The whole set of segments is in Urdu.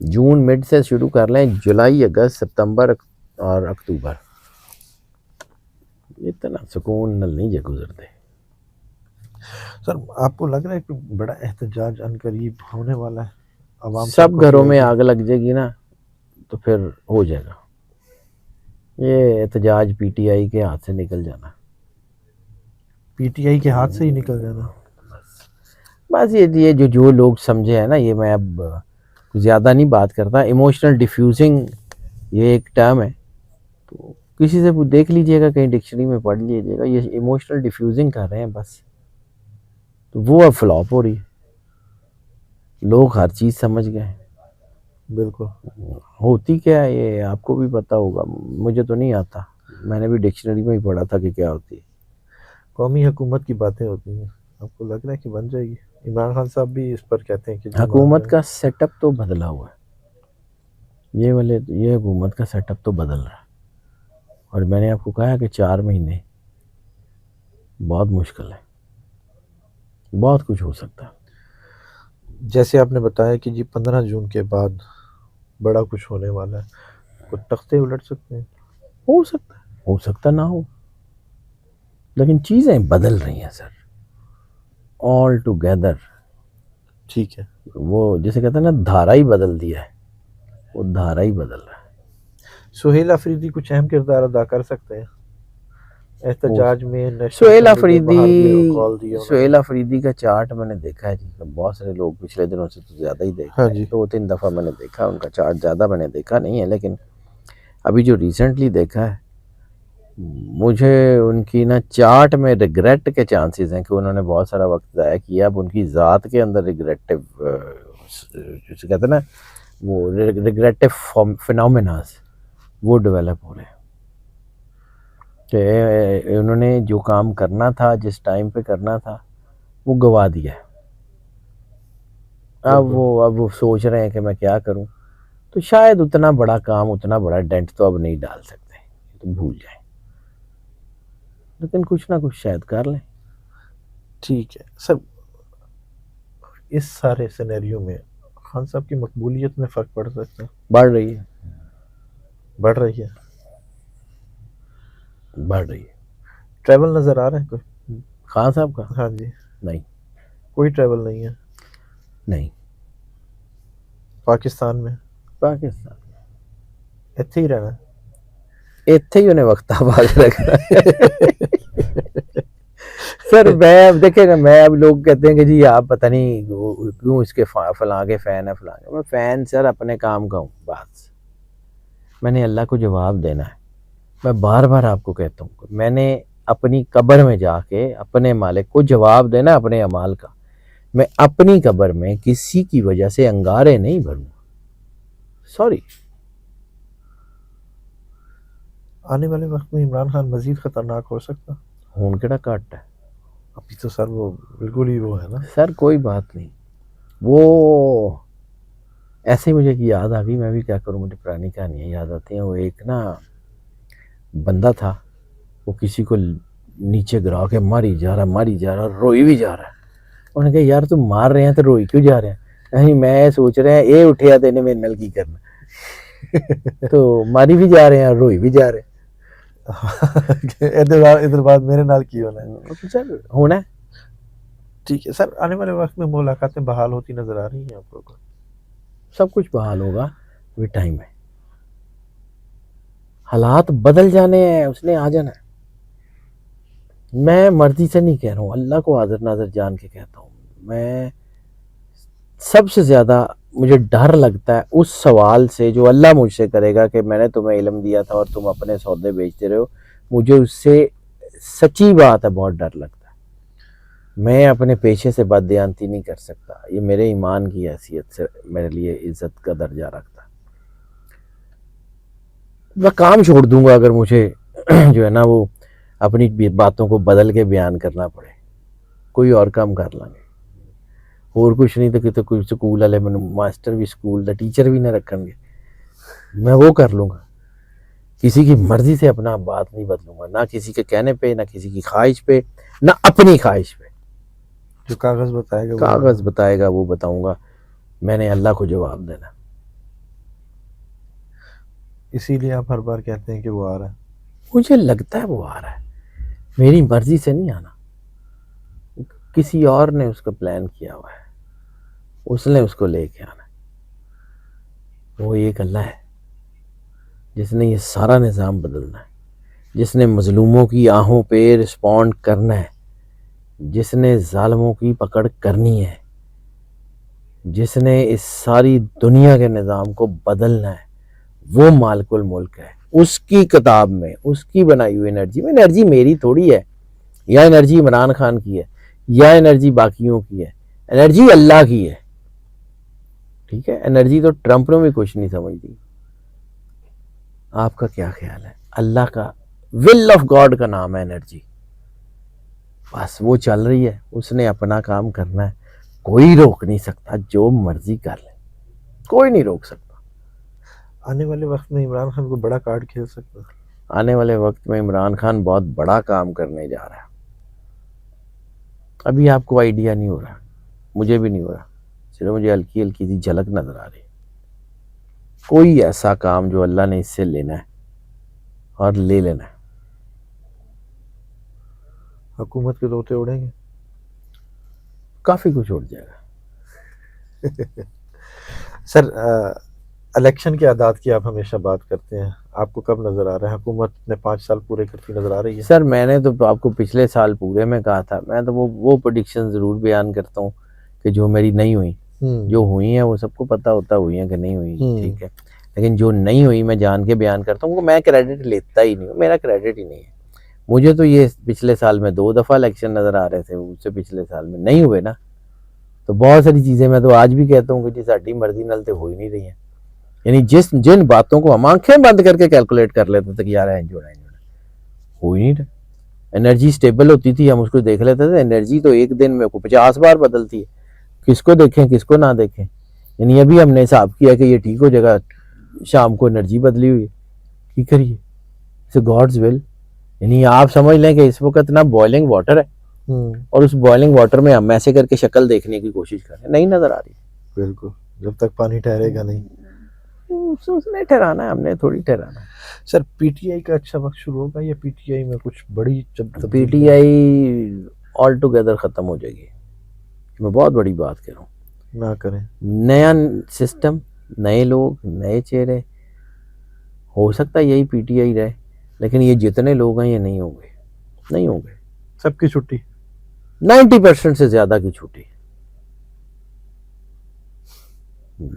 جون مڈ سے شروع کر لیں، جولائی، اگست، سپتمبر اور اکتوبر، اتنا سکون نل نہیں جے گزرتے. سر آپ کو لگ رہا ہے کہ بڑا احتجاج ان قریب ہونے والا ہے؟ عوام سب گھروں میں آگ لگ جائے گی نا تو پھر ہو جائے گا. یہ احتجاج پی ٹی آئی کے ہاتھ سے نکل جانا، پی ٹی آئی کے ہاتھ سے ہی نکل جانا. بس یہ جو لوگ سمجھے ہیں نا، یہ میں اب زیادہ نہیں بات کرتا. ایموشنل ڈیفیوزنگ یہ ایک ٹرم ہے، تو کسی سے دیکھ لیجئے گا، کہیں ڈکشنری میں پڑھ لیجئے گا، یہ ایموشنل ڈیفیوزنگ کر رہے ہیں بس. تو وہ اب فلاپ ہو رہی ہے، لوگ ہر چیز سمجھ گئے ہیں. بالکل. ہوتی کیا ہے یہ آپ کو بھی پتہ ہوگا، مجھے تو نہیں آتا، میں نے بھی ڈکشنری میں ہی پڑھا تھا کہ کیا ہوتی ہے. قومی حکومت کی باتیں ہوتی ہیں. آپ کو لگ رہا ہے کہ بن جائے گی؟ عمران خان صاحب بھی اس پر کہتے ہیں کہ حکومت کا سیٹ اپ تو بدلا ہوا ہے، یہ حکومت کا سیٹ اپ تو بدل رہا ہے. اور میں نے آپ کو کہا کہ 4 مہینے بہت مشکل ہے، بہت کچھ ہو سکتا ہے. جیسے آپ نے بتایا کہ جی 15 جون کے بعد بڑا کچھ ہونے والا ہے، کچھ تختے الٹ سکتے ہیں. ہو سکتا نہ ہو، لیکن چیزیں بدل رہی ہیں سر، آل ٹوگیدر. ٹھیک ہے. وہ جیسے کہتے ہیں نا دھارا ہی بدل دیا ہے، وہ دھارا ہی بدل رہا ہے. سہیل آفریدی کچھ اہم کردار ادا کر سکتے ہیں احتجاج میں؟ سہیل نیشنل آفریدی کا چارٹ میں نے دیکھا ہے جی، بہت سارے لوگ پچھلے دنوں سے تو زیادہ ہی دیکھ رہے ہیں. 2-3 دفعہ میں نے دیکھا ان کا چارٹ، زیادہ میں نے دیکھا نہیں ہے، لیکن ابھی جو ریسنٹلی دیکھا ہے، مجھے ان کی نا چارٹ میں ریگریٹ کے چانسز ہیں کہ انہوں نے بہت سارا وقت ضائع کیا. اب ان کی ذات کے اندر ریگریٹو جسے کہتے ہیں نا وہ ریگریٹو فینومیناز وہ ڈیولپ ہو رہے ہیں کہ انہوں نے جو کام کرنا تھا، جس ٹائم پہ کرنا تھا، وہ گوا دیا ہے. اب وہ سوچ رہے ہیں کہ میں کیا کروں. تو شاید اتنا بڑا کام، اتنا بڑا ڈینٹ تو اب نہیں ڈال سکتے، تو بھول جائیں، لیکن کچھ نہ کچھ شاید کر لیں. ٹھیک ہے سر. اس سارے سینیریو میں خان صاحب کی مقبولیت میں فرق پڑ سکتا ہے؟ بڑھ رہی ہے. ٹریول نظر آ رہا ہے کوئی خان صاحب کا؟ ہاں جی. نہیں، کوئی ٹریول نہیں ہے نہیں. پاکستان میں ایتھے ہی رہنا ہے؟ ایتھے ہی انہیں وقت آباد رکھنا سر. میں اب دیکھیں نا، میں اب لوگ کہتے ہیں کہ جی آپ پتہ نہیں کیوں اس کے فلاں کے فین ہے، فلاں کے. میں فین سر اپنے کام کا ہوں، بس میں نے اللہ کو جواب دینا ہے. میں بار بار آپ کو کہتا ہوں، میں نے اپنی قبر میں جا کے اپنے مالک کو جواب دینا اپنے اعمال کا. میں اپنی قبر میں کسی کی وجہ سے انگارے نہیں بھروں گا، سوری. آنے والے وقت میں عمران خان مزید خطرناک ہو سکتا؟ ہون کیڑا کٹ ہے ابھی تو سر وہ بالکل ہی وہ ہے نا. سر کوئی بات نہیں، وہ ایسے ہی مجھے یاد آ گئی، میں بھی کیا کروں، مجھے پرانی کہانیاں یاد آتی ہیں. وہ ایک نا بندہ تھا، وہ کسی کو نیچے گرا کے ماری جا رہا، روئی بھی جا رہا ہے. انہوں نے کہا یار تم مار رہے ہیں تو روئی کیوں جا رہے ہیں؟ نہیں میں سوچ رہے ہیں اے اٹھیا تو انہیں میرے نال کی کرنا. تو ماری بھی جا رہے ہیں اور روئی بھی جا رہے ہیں. ادھر بات میرے نال کی ہونا ہے سر ہونا ہے. ٹھیک ہے سر. آنے والے وقت میں ملاقاتیں بحال ہوتی نظر آ رہی ہیں آپ کو؟ سب کچھ بحال ہوگا، ابھی ٹائم ہے. حالات بدل جانے ہیں، اس نے آ جانا ہے. میں مرضی سے نہیں کہہ رہا ہوں، اللہ کو حاضر ناظر جان کے کہتا ہوں. میں سب سے زیادہ مجھے ڈر لگتا ہے اس سوال سے جو اللہ مجھ سے کرے گا کہ میں نے تمہیں علم دیا تھا اور تم اپنے سودے بیچتے رہے ہو. مجھے اس سے سچی بات ہے بہت ڈر لگتا ہے. میں اپنے پیشے سے بددیانتی نہیں کر سکتا، یہ میرے ایمان کی حیثیت سے میرے لیے عزت کا درجہ رکھتا ہے. میں کام چھوڑ دوں گا اگر مجھے جو ہے نا وہ اپنی باتوں کو بدل کے بیان کرنا پڑے. کوئی اور کام کر لیں گے، اور کچھ نہیں تو کہ کوئی سکول والے ماسٹر بھی سکول دا ٹیچر بھی نہ رکھیں گے، میں وہ کر لوں گا. کسی کی مرضی سے اپنا بات نہیں بدلوں گا، نہ کسی کے کہنے پہ، نہ کسی کی خواہش پہ، نہ اپنی خواہش پہ. جو کاغذ بتائے گا کاغذ بتائے گا وہ بتاؤں گا. میں نے اللہ کو جواب دینا. اسی لیے آپ ہر بار کہتے ہیں کہ وہ آ رہا ہے. مجھے لگتا ہے وہ آ رہا ہے، میری مرضی سے نہیں آنا، کسی اور نے اس کا پلان کیا ہوا ہے، اس نے اس کو لے کے آنا ہے. وہ ایک اللہ ہے جس نے یہ سارا نظام بدلنا ہے، جس نے مظلوموں کی آہوں پہ رسپونڈ کرنا ہے، جس نے ظالموں کی پکڑ کرنی ہے، جس نے اس ساری دنیا کے نظام کو بدلنا ہے. وہ مالک الملک ہے. اس کی کتاب میں، اس کی بنائی ہوئی انرجی میں، انرجی میری تھوڑی ہے، یا انرجی عمران خان کی ہے، یا انرجی باقیوں کی ہے، انرجی اللہ کی ہے. ٹھیک ہے، انرجی تو ٹرمپ نے بھی کچھ نہیں سمجھتی. آپ کا کیا خیال ہے؟ اللہ کا ول آف گاڈ کا نام ہے انرجی. بس وہ چل رہی ہے، اس نے اپنا کام کرنا ہے، کوئی روک نہیں سکتا، جو مرضی کر لے، کوئی نہیں روک سکتا. آنے والے وقت میں عمران خان کو بڑا کارڈ کھیل سکتا ہے. آنے والے وقت میں عمران خان بہت بڑا کام کرنے جا رہا ہے. ابھی آپ کو آئیڈیا نہیں ہو رہا، مجھے بھی نہیں ہو رہا، صرف مجھے ہلکی ہلکی سی جھلک نظر آ رہی. کوئی ایسا کام جو اللہ نے اس سے لینا ہے اور لے لینا ہے. حکومت کے طوطے اڑیں گے. کافی کچھ اڑ جائے گا. سر الیکشن کے اعداد کی آپ ہمیشہ بات کرتے ہیں، آپ کو کب نظر آ رہا ہے حکومت نے 5 سال پورے کرتی نظر آ رہی ہے؟ سر میں نے تو آپ کو پچھلے سال پورے میں کہا تھا، میں تو وہ پریڈکشن ضرور بیان کرتا ہوں کہ جو میری نہیں ہوئی، جو ہوئی ہیں وہ سب کو پتہ ہوتا ہوئی ہیں کہ نہیں ہوئی. ٹھیک ہے، لیکن جو نہیں ہوئی میں جان کے بیان کرتا ہوں، میں کریڈٹ لیتا ہی نہیں ہوں، میرا کریڈٹ ہی نہیں ہے. مجھے تو یہ پچھلے سال میں 2 دفعہ الیکشن نظر آ رہے تھے، اس سے پچھلے سال میں نہیں ہوئے نا. تو بہت ساری چیزیں میں تو آج بھی کہتا ہوں کہ جی ساڈی مرضی نال تو ہو ہی نہیں رہی ہیں. یعنی جن باتوں کو ہم آنکھیں بند کر کے کیلکولیٹ کر لیتے تھے کہ یار اینج ہونا ہو ہی نہیں رہا. انرجی سٹیبل ہوتی تھی، ہم اس کو دیکھ لیتے تھے. انرجی تو ایک دن میں 50 بار بدلتی ہے، کس کو دیکھیں کس کو نہ دیکھیں. یعنی ابھی ہم نے حساب کیا کہ یہ ٹھیک ہو جائے گا، شام کو انرجی بدلی ہوئی ہے. کی کریے، اٹس گاڈز ول. یعنی آپ سمجھ لیں کہ اس وقت نا بوائلنگ واٹر ہے، اور اس بوائلنگ واٹر میں ہم ایسے کر کے شکل دیکھنے کی کوشش کر رہے ہیں، نہیں نظر آ رہی. بالکل، جب تک پانی ٹھہرے گا نہیں. اس نے ٹھہرانا ہے، ہم نے تھوڑی ٹھہرانا ہے. سر پی ٹی آئی کا اچھا وقت شروع ہوگا یا پی ٹی آئی میں کچھ بڑی P T I all together ختم ہو جائے گی. میں بہت بڑی بات کہہ رہا ہوں. نہ کریں. نیا سسٹم، نئے لوگ، نئے چہرے. ہو سکتا ہے یہی پی ٹی آئی رہے، لیکن یہ جتنے لوگ ہیں یہ نہیں ہوں گے، نہیں ہوں گے. سب کی چھٹی، 90% سے زیادہ کی چھٹی،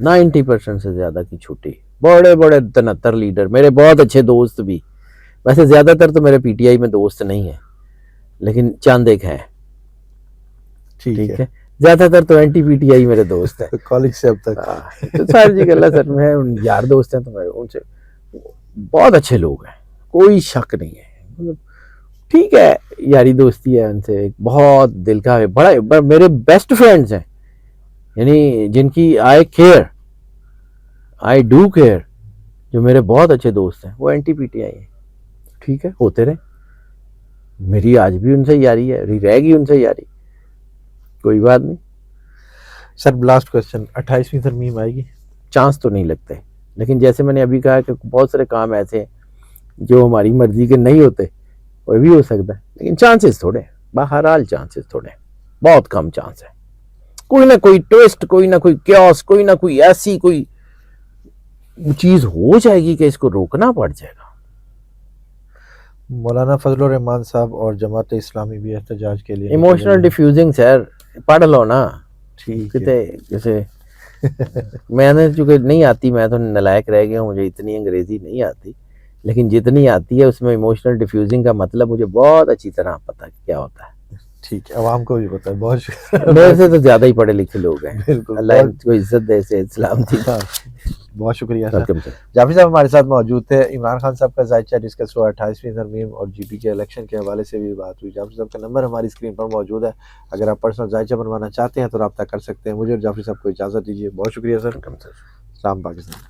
90% سے زیادہ کی چھٹی. بڑے بڑے 73 لیڈر، میرے بہت اچھے دوست بھی، ویسے زیادہ تر تو میرے پی ٹی آئی میں دوست نہیں ہیں، لیکن چند ایک ہیں. ٹھیک ہے، زیادہ تر تو اینٹی پی ٹی آئی میرے دوست ہیں کالج سے اب تک. تو سر جی اللہ سر میں یار دوست ہیں تو میرے ان سے بہت اچھے لوگ ہیں، کوئی شک نہیں ہے. ٹھیک ہے، یاری دوستی ہے ان سے، بہت دل کا ہے، بڑا میرے بیسٹ فرینڈز ہیں. یعنی جن کی I care, I do care, جو میرے بہت اچھے دوست ہیں وہ اینٹی پی ٹی آئی ہیں. ٹھیک ہے، ہوتے رہے. میری آج بھی ان سے یاری ہے، رہے گی ان سے یاری، کوئی بات نہیں. سر لاسٹ کوسچن، 28ویں ترمیم آئے گی؟ چانس تو نہیں لگتے، لیکن جیسے میں نے ابھی کہا کہ بہت سارے کام ایسے ہیں جو ہماری مرضی کے نہیں ہوتے، وہ بھی ہو سکتا ہے، لیکن چانسز تھوڑے ہیں. بہرحال چانسز تھوڑے ہیں، بہت کم چانس ہے. کوئی نہ کوئی ٹویسٹ، کوئی نہ کوئی کیوس، کوئی نہ کوئی ایسی کوئی چیز ہو جائے گی کہ اس کو روکنا پڑ جائے گا. مولانا فضل الرحمان صاحب اور جماعت اسلامی بھی احتجاج کے لیے ایموشنل ڈیفیوزنگ سر، پڑھ لو نا. ٹھیک کتے جیسے میں نے چونکہ نہیں آتی، میں تو نلائق رہ گیا ہوں، مجھے اتنی انگریزی نہیں آتی، لیکن جتنی آتی ہے اس میں ایموشنل ڈیفیوزنگ کا مطلب مجھے بہت اچھی طرح پتہ کیا ہوتا ہے. ٹھیک ہے، عوام کو بھی پتہ ہے. بہت شکریہ. میرے سے تو زیادہ ہی پڑھے لکھے لوگ ہیں. بالکل، اللہ ان کو عزت دے، سے اسلام دی. بہت شکریہ سر. Welcome sir. جعفری صاحب ہمارے ساتھ موجود تھے. عمران خان صاحب کا زائچہ ڈسکس ہوا، 28ویں ترمیم اور جی پی کے الیکشن کے حوالے سے بھی بات ہوئی. جعفری صاحب کا نمبر ہماری اسکرین پر موجود ہے، اگر آپ پرسنل زائچہ بنوانا چاہتے ہیں تو رابطہ کر سکتے ہیں. مجھے اور جعفری صاحب کو اجازت دیجیے. بہت شکریہ سر. السلام پاکستان.